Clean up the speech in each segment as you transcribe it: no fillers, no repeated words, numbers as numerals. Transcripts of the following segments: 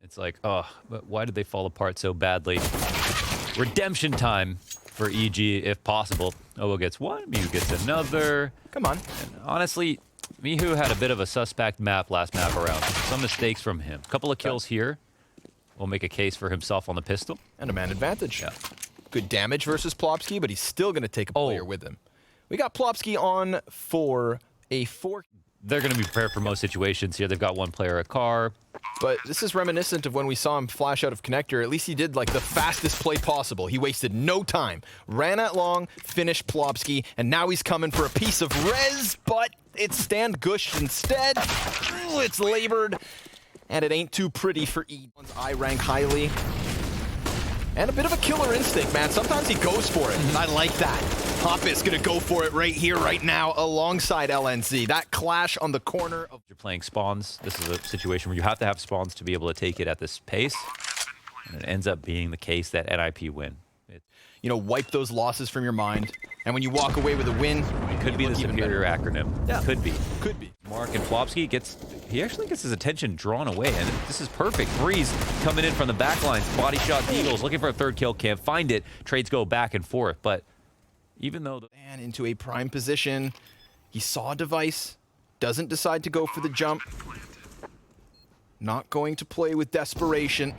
It's like, oh, but why did they fall apart so badly? Redemption time for EG, if possible. Obo gets one, Mihu gets another. Come on. And honestly, Mihu had a bit of a suspect map last map around. Some mistakes from him. A couple of kills here will make a case for himself on the pistol. And a man advantage. Yeah. Good damage versus Plopsky, but he's still going to take a player with him. We got Plopsky on for a 4. They're going to be prepared for most situations here. They've got one player a car. But this is reminiscent of when we saw him flash out of connector. At least he did like the fastest play possible. He wasted no time. Ran at long, finished Plopsky, and now he's coming for a piece of res, but it's stand Gush instead. Ooh, it's labored, and it ain't too pretty for E. I rank highly. And a bit of a killer instinct, man. Sometimes he goes for it. I like that. Hoppus gonna go for it right here, right now, alongside LNZ. That clash on the corner of... You're playing spawns. This is a situation where you have to have spawns to be able to take it at this pace. And it ends up being the case that NIP win. You know, wipe those losses from your mind. And when you walk away with a win, it could be the superior acronym. Yeah. Could be. Could be. Mark and Plopsky he actually gets his attention drawn away, and this is perfect. Breeze coming in from the back lines, body shot Eagles, looking for a third kill, can't find it. Trades go back and forth, but even though man into a prime position, he saw a device, doesn't decide to go for the jump. Not going to play with desperation.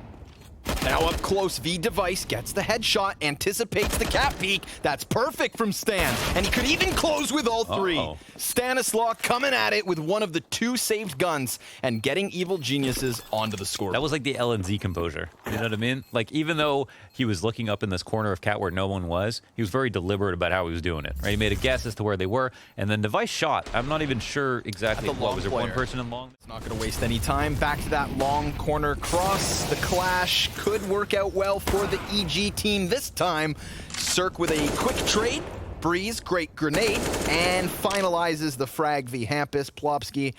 Now up close, V device gets the headshot, anticipates the cap peek. That's perfect from Stan, and he could even close with all three. Stanislaw coming at it with one of the 2 saved guns and getting Evil Geniuses onto the score. That was like the LNZ composure. You know what I mean? Like, even though he was looking up in this corner of cat where no one was, he was very deliberate about how he was doing it. Right? He made a guess as to where they were, and then device shot. I'm not even sure exactly what was there. One person in long? It's not going to waste any time. Back to that long corner cross. The clash could work out well for the EG team this time. Cirque with a quick trade. Breeze, great grenade, and finalizes the frag v Hampus. Plopsky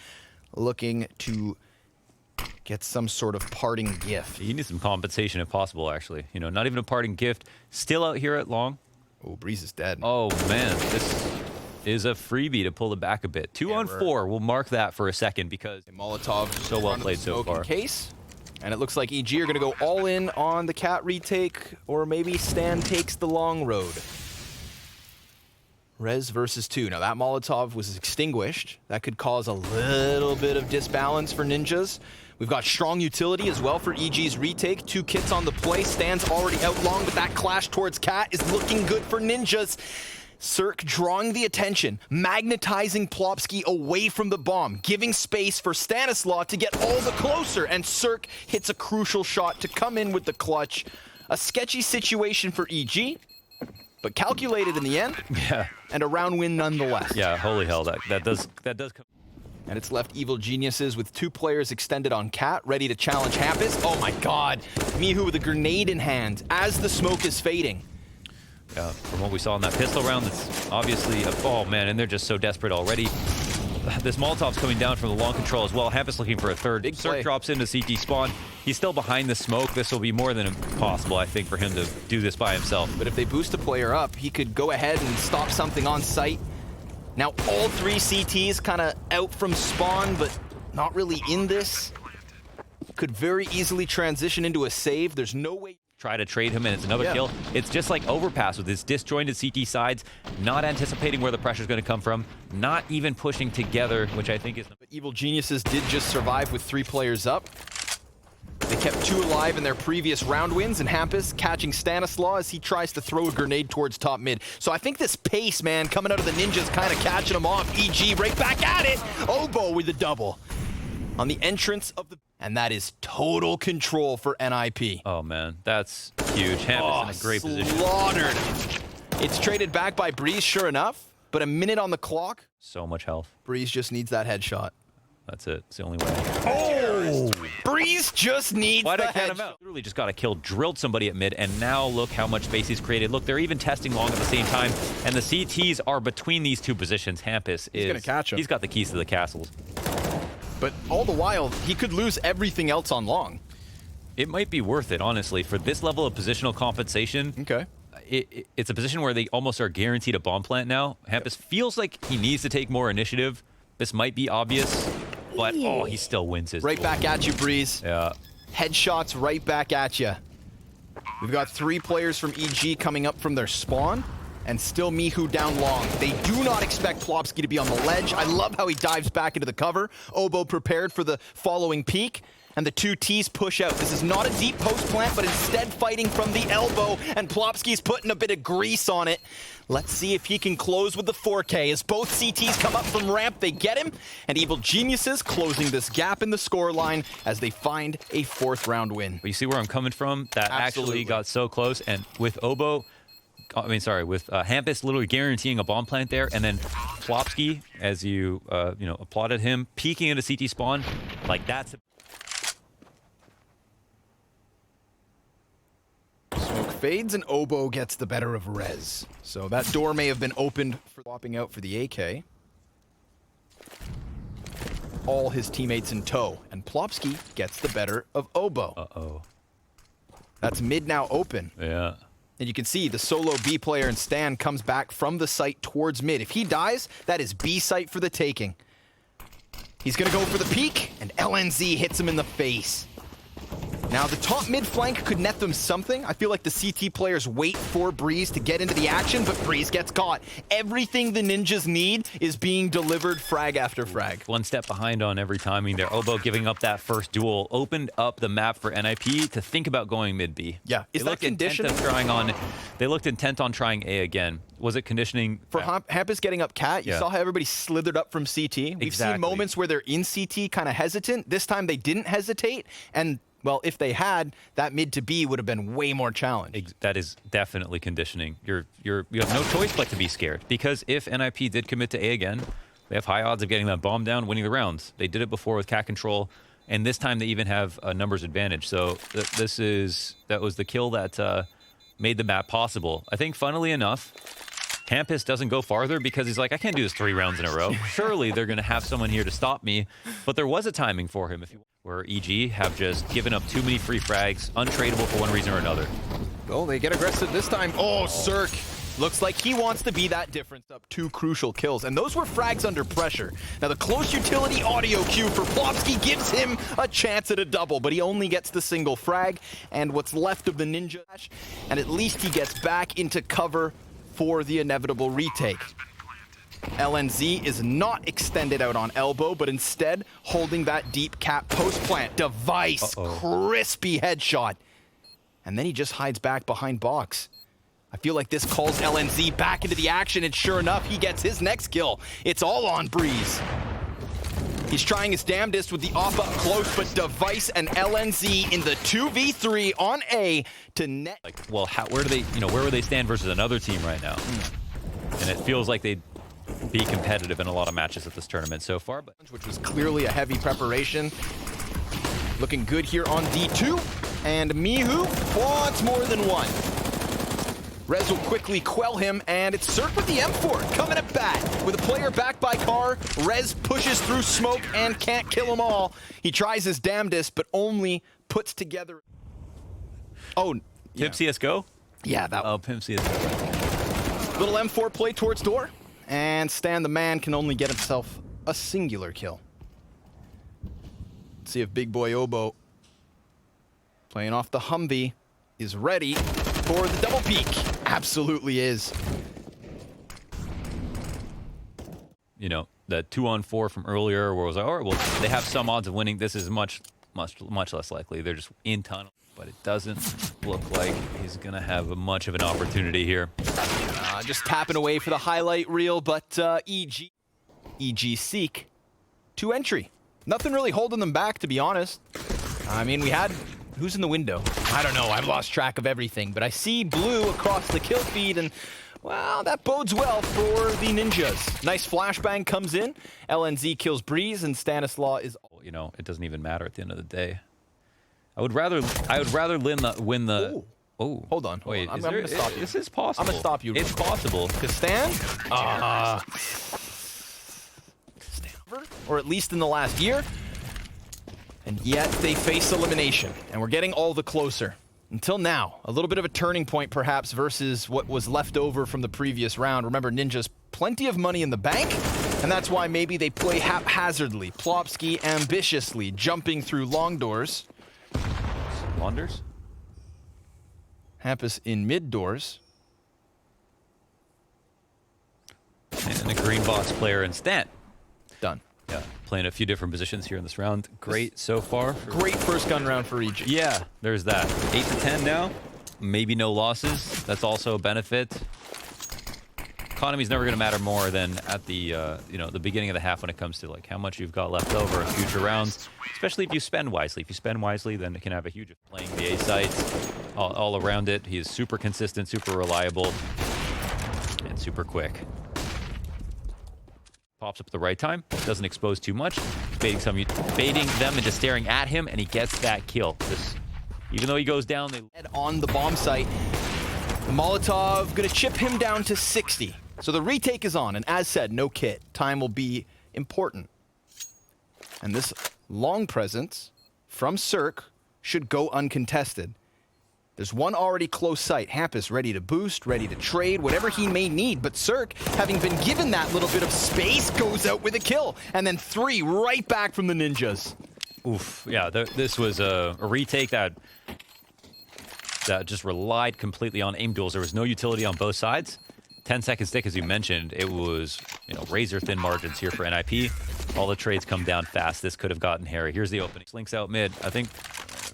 looking to get some sort of parting gift. He needs some compensation if possible, actually. You know, not even a parting gift. Still out here at long. Oh, Breeze is dead. Oh, man. This is a freebie to pull it back a bit. 2 on 4. We'll mark that for a second because Molotov so well played so far. Case. And it looks like EG are going to go all in on the cat retake, or maybe Stan takes the long road. Res versus 2. Now that Molotov was extinguished. That could cause a little bit of disbalance for Ninjas. We've got strong utility as well for EG's retake. 2 kits on the play. Stan's already out long, but that clash towards cat is looking good for Ninjas. Cirque drawing the attention, magnetizing Plopsky away from the bomb, giving space for Stanislaw to get all the closer, and Cirque hits a crucial shot to come in with the clutch. A sketchy situation for EG, but calculated in the end. Yeah. And a round win nonetheless. Yeah, holy hell, that does come. And it's left Evil Geniuses with 2 players extended on cat, ready to challenge Hampus. Oh my god, Mihu with a grenade in hand as the smoke is fading. Yeah, from what we saw in that pistol round, that's obviously a fall, man, and they're just so desperate already. This Molotov's coming down from the long control as well. Hampus looking for a third. Big Cirque play. drops into CT spawn. He's still behind the smoke. This will be more than possible, I think, for him to do this by himself. But if they boost a player up, he could go ahead and stop something on site. Now all 3 CTs kind of out from spawn, but not really in this. Could very easily transition into a save. There's no way... Try to trade him, and it's another kill. It's just like Overpass with his disjointed CT sides, not anticipating where the pressure's going to come from, not even pushing together, which I think is... But Evil Geniuses did just survive with 3 players up. They kept 2 alive in their previous round wins, and Hampus catching Stanislaw as he tries to throw a grenade towards top mid. So I think this pace, man, coming out of the Ninjas, kind of catching them off. EG right back at it. Obo with the double on the entrance of the... And that is total control for NIP. Oh, man. That's huge. Hampus in a great position. Slaughtered. It's traded back by Breeze, sure enough, but a minute on the clock. So much health. Breeze just needs that headshot. That's it. It's the only way. Oh! Breeze just needs Why'd the I count him out? Literally just got a kill, drilled somebody at mid, and now look how much space he's created. Look, they're even testing long at the same time, and the CTs are between these 2 positions. Hampus is... He's gonna catch him. He's got the keys to the castles. But all the while, he could lose everything else on long. It might be worth it, honestly, for this level of positional compensation. Okay. It's a position where they almost are guaranteed a bomb plant now. Hampus feels like he needs to take more initiative. This might be obvious, but oh, he still wins his. Right back at you, Breeze. Yeah. Headshots right back at you. We've got 3 players from EG coming up from their spawn, and still Mihu down long. They do not expect Plopsky to be on the ledge. I love how he dives back into the cover. Oboe prepared for the following peek, and the 2 Ts push out. This is not a deep post plant, but instead fighting from the elbow, and Plopsky's putting a bit of grease on it. Let's see if he can close with the 4K. As both CTs come up from ramp, they get him, and Evil Geniuses closing this gap in the scoreline as they find a 4th round win. But you see where I'm coming from? That Absolutely. actually got so close, and with Oboe, with Hampus literally guaranteeing a bomb plant there, and then Plopsky, as you applauded him, peeking into CT spawn, like that's. Smoke fades and Oboe gets the better of Rez. So that door may have been opened for swapping out for the AK. All his teammates in tow, and Plopsky gets the better of Oboe. Uh-oh. That's mid now open. Yeah. And you can see the solo B player and Stan comes back from the site towards mid. If he dies, that is B site for the taking. He's gonna go for the peek, and LNZ hits him in the face. Now, the top mid flank could net them something. I feel like the CT players wait for Breeze to get into the action, but Breeze gets caught. Everything the Ninjas need is being delivered frag after frag. One step behind on every timing there. Oboe giving up that first duel opened up the map for NIP to think about going mid B. Yeah, is that conditioning? They looked intent on trying A again. Was it conditioning? For Hampus getting up cat, you Yeah. saw how everybody slithered up from CT. We've seen moments where they're in CT kind of hesitant. This time they didn't hesitate, and well, if they had, that mid to B would have been way more challenged. That is definitely conditioning. You have no choice but to be scared, because if NIP did commit to A again, they have high odds of getting that bomb down, winning the rounds. They did it before with cat control, and this time they even have a numbers advantage. So that was the kill that made the map possible. I think, funnily enough, Hampus doesn't go farther because he's like, I can't do this 3 rounds in a row. Surely they're going to have someone here to stop me. But there was a timing for him, where EG have just given up too many free frags, untradeable for one reason or another. Oh, they get aggressive this time. Oh, Cirque. Looks like he wants to be that difference up 2 crucial kills. And those were frags under pressure. Now, the close utility audio cue for Plopsky gives him a chance at a double, but he only gets the single frag and what's left of the Ninja. And at least he gets back into cover for the inevitable retake. LNZ is not extended out on elbow, but instead holding that deep cap post plant. Device, crispy headshot. And then he just hides back behind box. I feel like this calls LNZ back into the action, and sure enough, he gets his next kill. It's all on Breeze. He's trying his damnedest with the off up close, but Device and LNZ in the 2v3 on A to net. Like, well, where would they stand versus another team right now? And it feels like they'd be competitive in a lot of matches at this tournament so far, but which was clearly a heavy preparation. Looking good here on D2, and Mihu wants more than one. Rez will quickly quell him, and it's Cirque with the M4 coming at bat. With a player back by car, Rez pushes through smoke and can't kill them all. He tries his damnedest, but only puts together. Oh, yeah. Pimp CSGO? Yeah, that one. Oh, Pimp CSGO. Little M4 play towards door, and Stan the man can only get himself a singular kill. Let's see if big boy Oboe, playing off the Humvee, is ready for the double peek. Absolutely is. You know, the 2-on-4 from earlier where it was like, all right, well, they have some odds of winning. This is much less likely. They're just in tunnel, but it doesn't look like he's going to have much of an opportunity here. Just tapping away for the highlight reel, but EG seek to entry. Nothing really holding them back, to be honest. I mean, we had... Who's in the window? I don't know. I've lost track of everything, but I see blue across the kill feed, and, well, that bodes well for the Ninjas. Nice flashbang comes in. LNZ kills Breeze, and Stanislaw is... You know, it doesn't even matter at the end of the day. I would rather win the... Oh, hold on. Wait, I'm going to stop you. This is possible. I'm going to stop you. It's possible. Because Stan? Or at least in the last year. And yet they face elimination, and we're getting all the closer. Until now, a little bit of a turning point perhaps versus what was left over from the previous round. Remember, Ninja's plenty of money in the bank, and that's why maybe they play haphazardly. Plopsky ambitiously jumping through long doors. Wanders. Hampus in mid doors. And a green box player in Stan. Done. Yeah, playing a few different positions here in this round. Great so far. Great first gun round for EG. Yeah, there's that. 8 to 10 now. Maybe no losses. That's also a benefit. Economy's never going to matter more than at the the beginning of the half when it comes to like how much you've got left over in future rounds, especially if you spend wisely. If you spend wisely, then it can have a huge playing the A sites all around it. He is super consistent, super reliable, and super quick. Pops up at the right time, doesn't expose too much, baiting them into staring at him, and he gets that kill. Even though he goes down, they on the bomb site. The Molotov gonna chip him down to 60. So the retake is on, and as said, no kit. Time will be important. And this long presence from Cirque should go uncontested. There's one already close sight. Hampus ready to boost, ready to trade, whatever he may need. But Cirque, having been given that little bit of space, goes out with a kill. And then 3 right back from the Ninjas. Oof, yeah, this was a retake that just relied completely on aim duels. There was no utility on both sides. 10-second stick, as you mentioned, it was razor-thin margins here for NIP. All the trades come down fast. This could have gotten hairy. Here's the opening. Slinks out mid. I think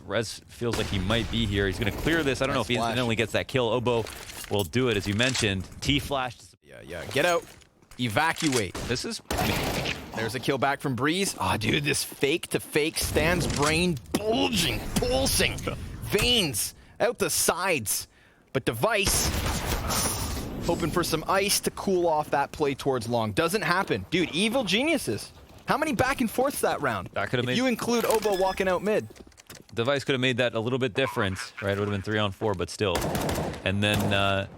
Rez feels like he might be here. He's going to clear this. I don't know if he instantly gets that kill. Obo will do it, as you mentioned. T-flash. Yeah. Get out. Evacuate. This is... There's a kill back from Breeze. Oh, dude, this fake-to-fake Stan's brain bulging, pulsing, veins out the sides. But Device hoping for some ice to cool off that play towards long. Doesn't happen. Dude, evil geniuses. How many back and forths that round? That could have if you include Obo walking out mid. Device could have made that a little bit different, right? It would have been 3-on-4, but still. And then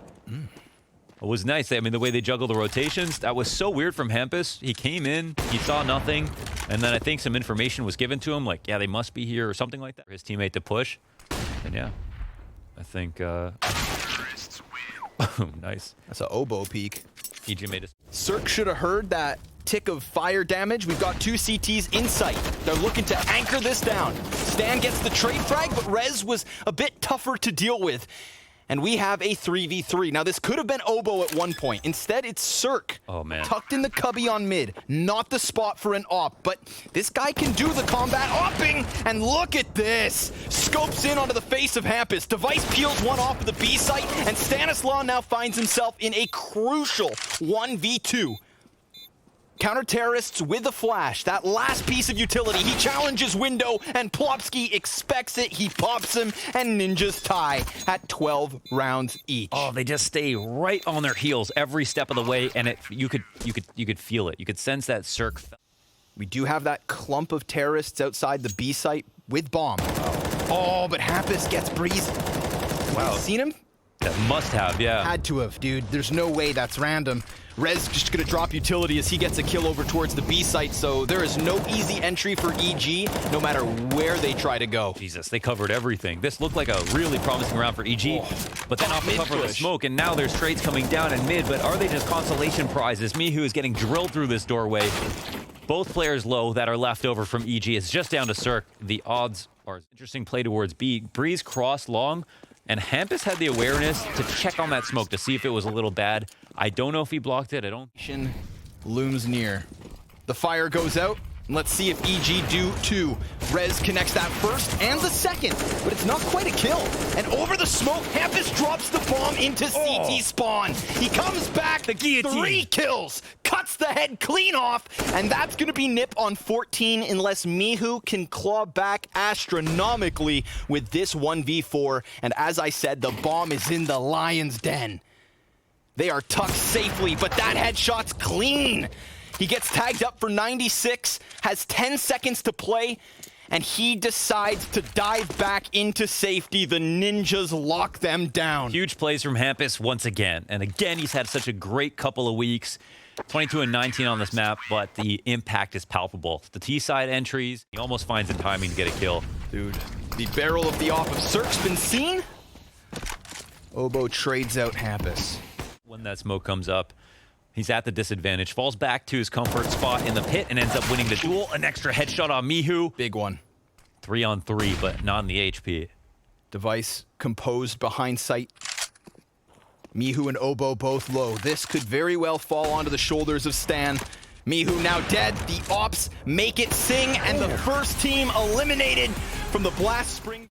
it was nice. I mean, the way they juggle the rotations, that was so weird from Hampus. He came in, he saw nothing, and then I think some information was given to him, like, yeah, they must be here or something like that, for his teammate to push. And yeah, I think... nice. That's an Obo peak. EG made it. Cirque should have heard that tick of fire damage. We've got 2 CTs in sight. They're looking to anchor this down. Stan gets the trade frag, but Rez was a bit tougher to deal with. And we have a 3v3. Now, this could have been Obo at one point. Instead, it's Cirque. Oh, man. Tucked in the cubby on mid. Not the spot for an op, but this guy can do the combat opping. And look at this. Scopes in onto the face of Hampus. Device peels one off of the B site, and Stanislaw now finds himself in a crucial 1v2. Counter-terrorists with a flash. That last piece of utility. He challenges window, and Plopsky expects it. He pops him, and Ninjas tie at 12 rounds each. Oh, they just stay right on their heels every step of the way, and you could feel it. You could sense that Cirque. We do have that clump of terrorists outside the B site with bomb. Oh, but Hampus gets Breeze. Wow. Seen him? That must have, yeah. Had to have, dude. There's no way that's random. Rez just gonna drop utility as he gets a kill over towards the B site, so there is no easy entry for EG, no matter where they try to go. Jesus, they covered everything. This looked like a really promising round for EG, but then off the cover of the smoke, and now there's trades coming down in mid, but are they just consolation prizes? Mihu is getting drilled through this doorway. Both players low that are left over from EG. It's just down to Cirque. The odds are interesting play towards B. Breeze crossed long, and Hampus had the awareness to check on that smoke to see if it was a little bad. I don't know if he blocked it. I don't. Looms near. The fire goes out. And let's see if EG do too. Rez connects that first and the second, but it's not quite a kill. And over the smoke, Hampus drops the bomb into CT spawn. He comes back, the guillotine. 3 kills, cuts the head clean off, and that's gonna be nip on 14 unless Mihu can claw back astronomically with this 1v4. And as I said, the bomb is in the lion's den. They are tucked safely, but that headshot's clean. He gets tagged up for 96, has 10 seconds to play, and he decides to dive back into safety. The Ninjas lock them down. Huge plays from Hampus once again. And again, he's had such a great couple of weeks. 22 and 19 on this map, but the impact is palpable. The T-side entries, he almost finds the timing to get a kill. Dude, the barrel of the off of Cirque's been seen. Obo trades out Hampus. When that smoke comes up, he's at the disadvantage, falls back to his comfort spot in the pit, and ends up winning the duel. An extra headshot on Mihu. Big one. 3-on-3, but not in the HP. Device composed behind sight. Mihu and Obo both low. This could very well fall onto the shoulders of Stan. Mihu now dead. The Ops make it sing, and the first team eliminated from the Blast Spring.